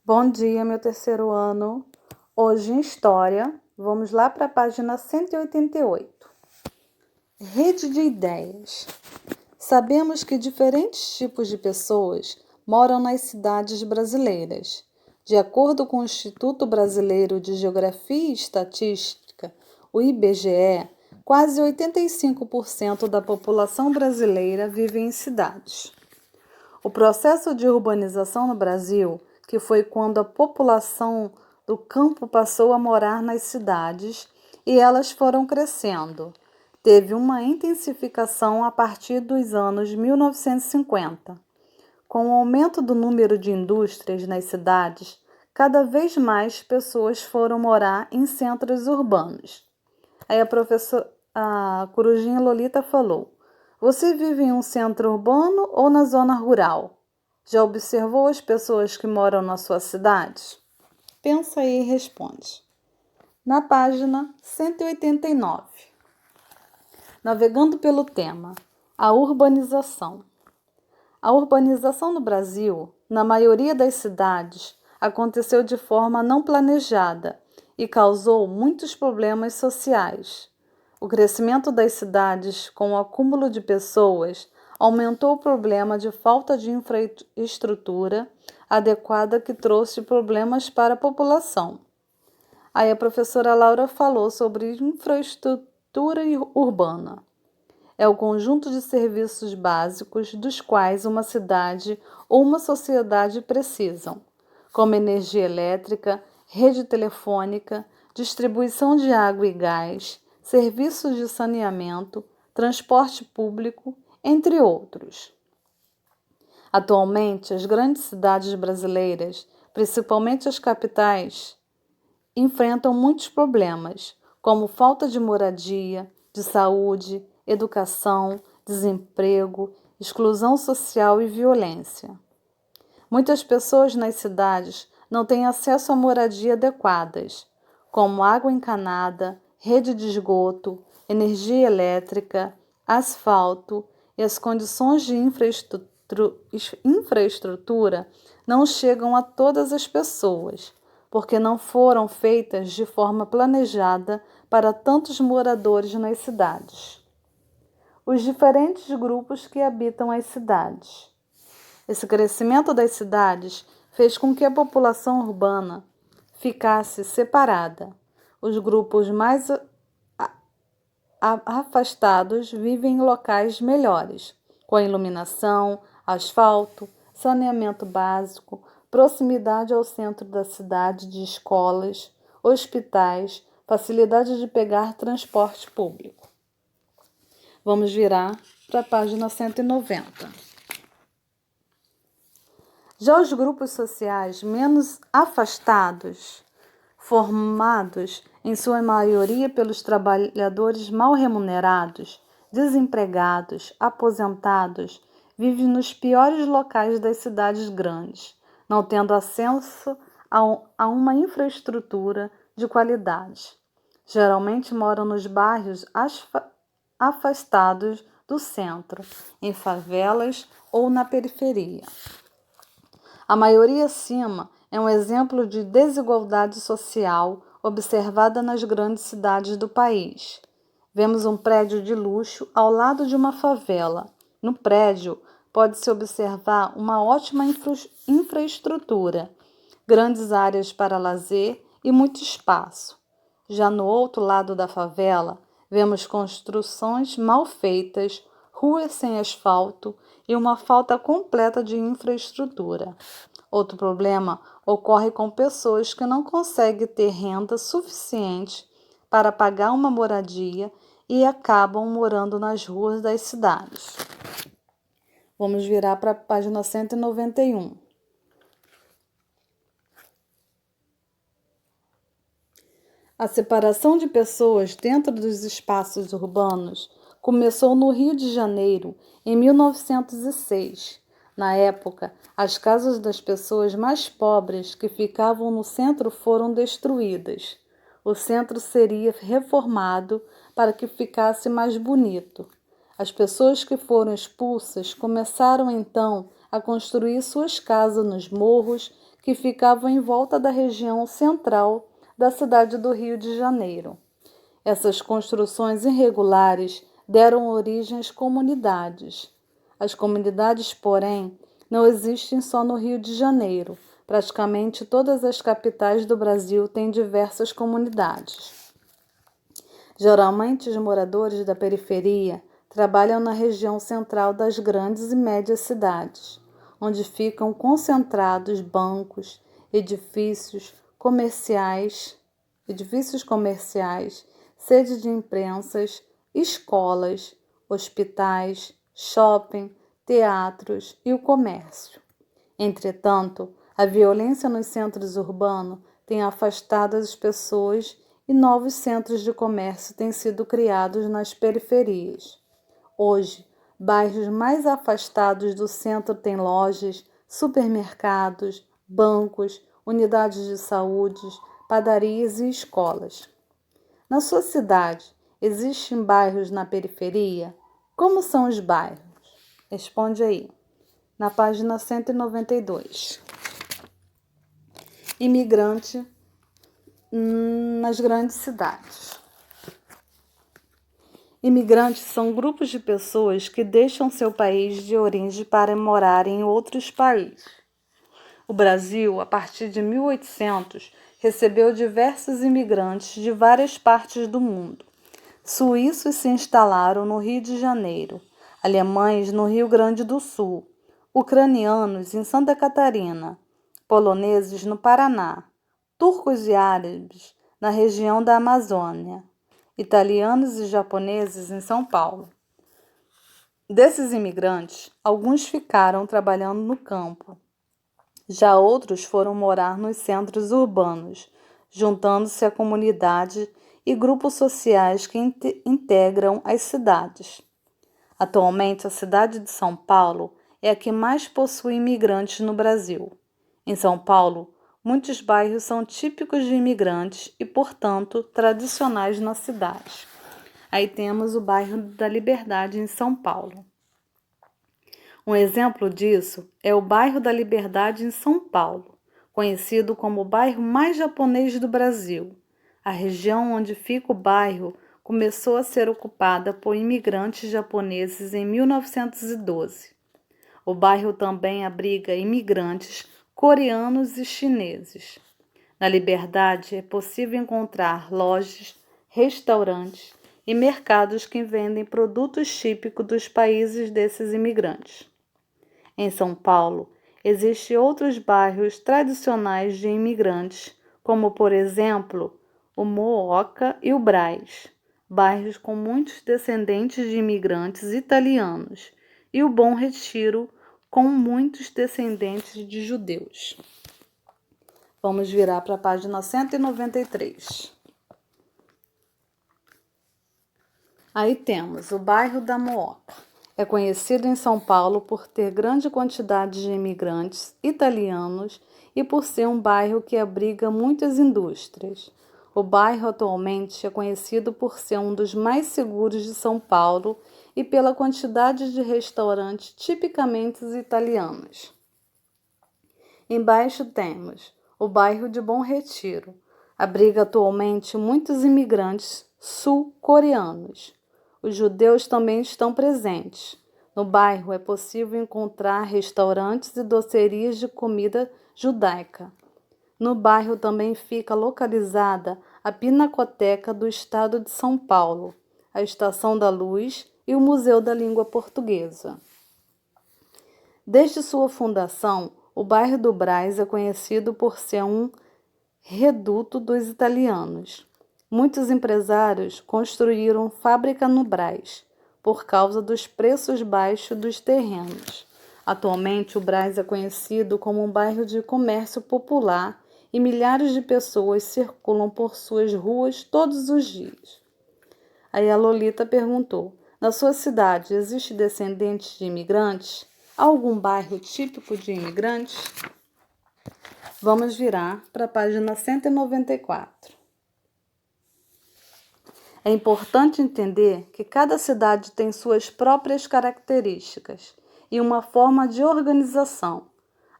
Bom dia, meu terceiro ano. Hoje em História, vamos lá para a página 188. Rede de ideias. Sabemos que diferentes tipos de pessoas moram nas cidades brasileiras. De acordo com o Instituto Brasileiro de Geografia e Estatística, o IBGE, quase 85% da população brasileira vive em cidades. O processo de urbanização no Brasil, que foi quando a população do campo passou a morar nas cidades e elas foram crescendo, teve uma intensificação a partir dos anos 1950. Com o aumento do número de indústrias nas cidades, cada vez mais pessoas foram morar em centros urbanos. Aí a Corujinha Lolita falou: Você vive em um centro urbano ou na zona rural? Já observou as pessoas que moram na sua cidade? Pensa aí e responde. Na página 189. Navegando pelo tema, a urbanização. A urbanização no Brasil, na maioria das cidades, aconteceu de forma não planejada e causou muitos problemas sociais. O crescimento das cidades com o acúmulo de pessoas aumentou o problema de falta de infraestrutura adequada que trouxe problemas para a população. Aí a professora Laura falou sobre infraestrutura urbana. É o conjunto de serviços básicos dos quais uma cidade ou uma sociedade precisam, como energia elétrica, rede telefônica, distribuição de água e gás, serviços de saneamento, transporte público, entre outros. Atualmente, as grandes cidades brasileiras, principalmente as capitais, enfrentam muitos problemas, como falta de moradia, de saúde, educação, desemprego, exclusão social e violência. Muitas pessoas nas cidades não têm acesso a moradia adequadas, como água encanada, rede de esgoto, energia elétrica, asfalto, e as condições de infraestrutura não chegam a todas as pessoas, porque não foram feitas de forma planejada para tantos moradores nas cidades. Os diferentes grupos que habitam as cidades. Esse crescimento das cidades fez com que a população urbana ficasse separada. Os grupos mais afastados vivem em locais melhores, com iluminação, asfalto, saneamento básico, proximidade ao centro da cidade de escolas, hospitais, facilidade de pegar transporte público. Vamos virar para a página 190. Já os grupos sociais menos afastados, formados em sua maioria pelos trabalhadores mal remunerados, desempregados, aposentados, vivem nos piores locais das cidades grandes, não tendo acesso a uma infraestrutura de qualidade. Geralmente moram nos bairros afastados do centro, em favelas ou na periferia. A maioria acima é um exemplo de desigualdade social observada nas grandes cidades do país. Vemos um prédio de luxo ao lado de uma favela. No prédio, pode-se observar uma ótima infraestrutura, grandes áreas para lazer e muito espaço. Já no outro lado da favela, vemos construções mal feitas, ruas sem asfalto e uma falta completa de infraestrutura. Outro problema ocorre com pessoas que não conseguem ter renda suficiente para pagar uma moradia e acabam morando nas ruas das cidades. Vamos virar para a página 191. A separação de pessoas dentro dos espaços urbanos começou no Rio de Janeiro, em 1906. Na época, as casas das pessoas mais pobres que ficavam no centro foram destruídas. O centro seria reformado para que ficasse mais bonito. As pessoas que foram expulsas começaram então a construir suas casas nos morros que ficavam em volta da região central da cidade do Rio de Janeiro. Essas construções irregulares deram origem às comunidades. As comunidades, porém, não existem só no Rio de Janeiro. Praticamente todas as capitais do Brasil têm diversas comunidades. Geralmente, os moradores da periferia trabalham na região central das grandes e médias cidades, onde ficam concentrados bancos, edifícios comerciais, sede de imprensas, escolas, hospitais, shopping, teatros e o comércio. Entretanto, a violência nos centros urbanos tem afastado as pessoas e novos centros de comércio têm sido criados nas periferias. Hoje, bairros mais afastados do centro têm lojas, supermercados, bancos, unidades de saúde, padarias e escolas. Na sua cidade, existem bairros na periferia? Como são os bairros? Responde aí, na página 192. Imigrante nas grandes cidades. Imigrantes são grupos de pessoas que deixam seu país de origem para morar em outros países. O Brasil, a partir de 1800, recebeu diversos imigrantes de várias partes do mundo. Suíços se instalaram no Rio de Janeiro, alemães no Rio Grande do Sul, ucranianos em Santa Catarina, poloneses no Paraná, turcos e árabes na região da Amazônia, italianos e japoneses em São Paulo. Desses imigrantes, alguns ficaram trabalhando no campo. Já outros foram morar nos centros urbanos, juntando-se à comunidade e grupos sociais que integram as cidades. Atualmente, a cidade de São Paulo é a que mais possui imigrantes no Brasil. Em São Paulo, muitos bairros são típicos de imigrantes e, portanto, tradicionais na cidade. Aí temos o bairro da Liberdade em São Paulo. Um exemplo disso é o bairro da Liberdade em São Paulo, conhecido como o bairro mais japonês do Brasil. A região onde fica o bairro começou a ser ocupada por imigrantes japoneses em 1912. O bairro também abriga imigrantes coreanos e chineses. Na Liberdade é possível encontrar lojas, restaurantes e mercados que vendem produtos típicos dos países desses imigrantes. Em São Paulo, existem outros bairros tradicionais de imigrantes, como, por exemplo, o Mooca e o Brás, bairros com muitos descendentes de imigrantes italianos, e o Bom Retiro, com muitos descendentes de judeus. Vamos virar para a página 193. Aí temos o bairro da Mooca. É conhecido em São Paulo por ter grande quantidade de imigrantes italianos e por ser um bairro que abriga muitas indústrias. O bairro atualmente é conhecido por ser um dos mais seguros de São Paulo e pela quantidade de restaurantes tipicamente italianos. Embaixo temos o bairro de Bom Retiro. Abriga atualmente muitos imigrantes sul-coreanos. Os judeus também estão presentes. No bairro é possível encontrar restaurantes e docerias de comida judaica. No bairro também fica localizada a Pinacoteca do Estado de São Paulo, a Estação da Luz e o Museu da Língua Portuguesa. Desde sua fundação, o bairro do Brás é conhecido por ser um reduto dos italianos. Muitos empresários construíram fábrica no Brás, por causa dos preços baixos dos terrenos. Atualmente, o Brás é conhecido como um bairro de comércio popular e milhares de pessoas circulam por suas ruas todos os dias. Aí a Lolita perguntou: na sua cidade existe descendentes de imigrantes? Há algum bairro típico de imigrantes? Vamos virar para a página 194. É importante entender que cada cidade tem suas próprias características e uma forma de organização.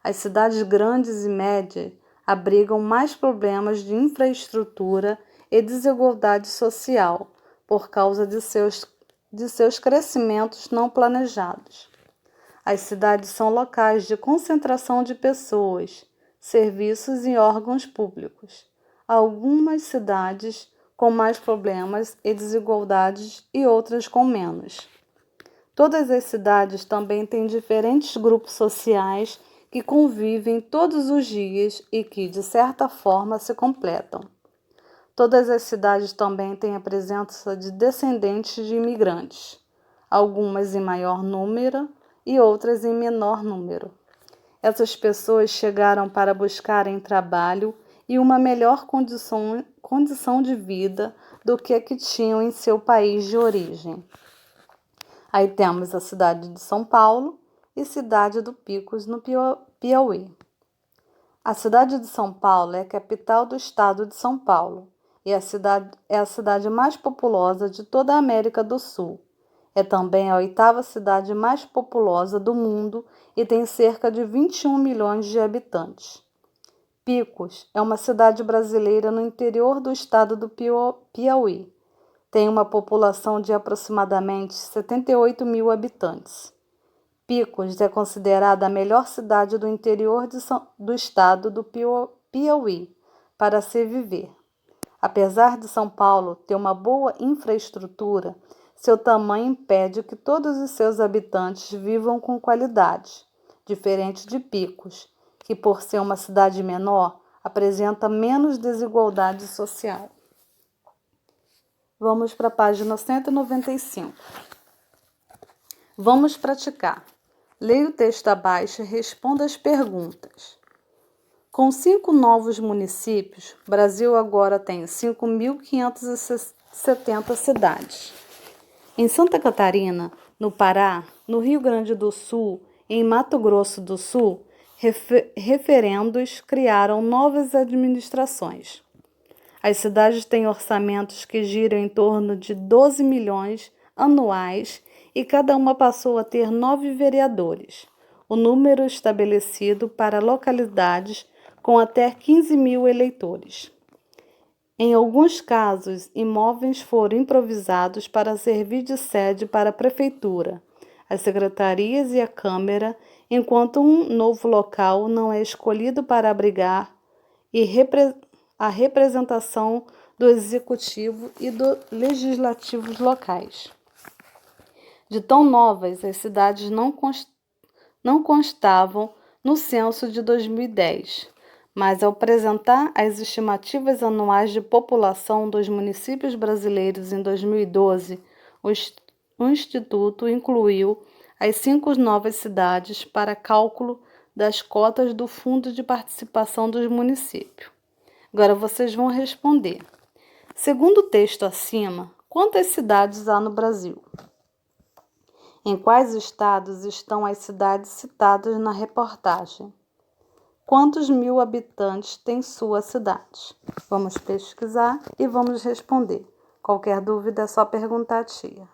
As cidades grandes e médias abrigam mais problemas de infraestrutura e desigualdade social por causa de seus crescimentos não planejados. As cidades são locais de concentração de pessoas, serviços e órgãos públicos. Algumas cidades com mais problemas e desigualdades e outras com menos. Todas as cidades também têm diferentes grupos sociais que convivem todos os dias e que, de certa forma, se completam. Todas as cidades também têm a presença de descendentes de imigrantes, algumas em maior número e outras em menor número. Essas pessoas chegaram para buscarem trabalho e uma melhor condição de vida do que a que tinham em seu país de origem. Aí temos a cidade de São Paulo e cidade do Picos, no Piauí. A cidade de São Paulo é a capital do estado de São Paulo e é a cidade mais populosa de toda a América do Sul. É também a 8ª cidade mais populosa do mundo e tem cerca de 21 milhões de habitantes. Picos é uma cidade brasileira no interior do estado do Piauí. Tem uma população de aproximadamente 78 mil habitantes. Picos é considerada a melhor cidade do interior do estado do Piauí para se viver. Apesar de São Paulo ter uma boa infraestrutura, seu tamanho impede que todos os seus habitantes vivam com qualidade, diferente de Picos, que por ser uma cidade menor, apresenta menos desigualdade social. Vamos para a página 195. Vamos praticar. Leia o texto abaixo e responda as perguntas. Com 5 novos municípios, o Brasil agora tem 5.570 cidades. Em Santa Catarina, no Pará, no Rio Grande do Sul e em Mato Grosso do Sul, referendos criaram novas administrações. As cidades têm orçamentos que giram em torno de 12 milhões anuais e cada uma passou a ter 9 vereadores, o número estabelecido para localidades com até 15 mil eleitores. Em alguns casos, imóveis foram improvisados para servir de sede para a prefeitura, as secretarias e a Câmara, enquanto um novo local não é escolhido para abrigar a representação do executivo e do legislativo locais. De tão novas, as cidades não constavam no censo de 2010, mas ao apresentar as estimativas anuais de população dos municípios brasileiros em 2012, o Instituto incluiu as 5 novas cidades para cálculo das cotas do Fundo de Participação dos Municípios. Agora vocês vão responder. Segundo o texto acima, quantas cidades há no Brasil? Em quais estados estão as cidades citadas na reportagem? Quantos mil habitantes tem sua cidade? Vamos pesquisar e vamos responder. Qualquer dúvida é só perguntar à tia.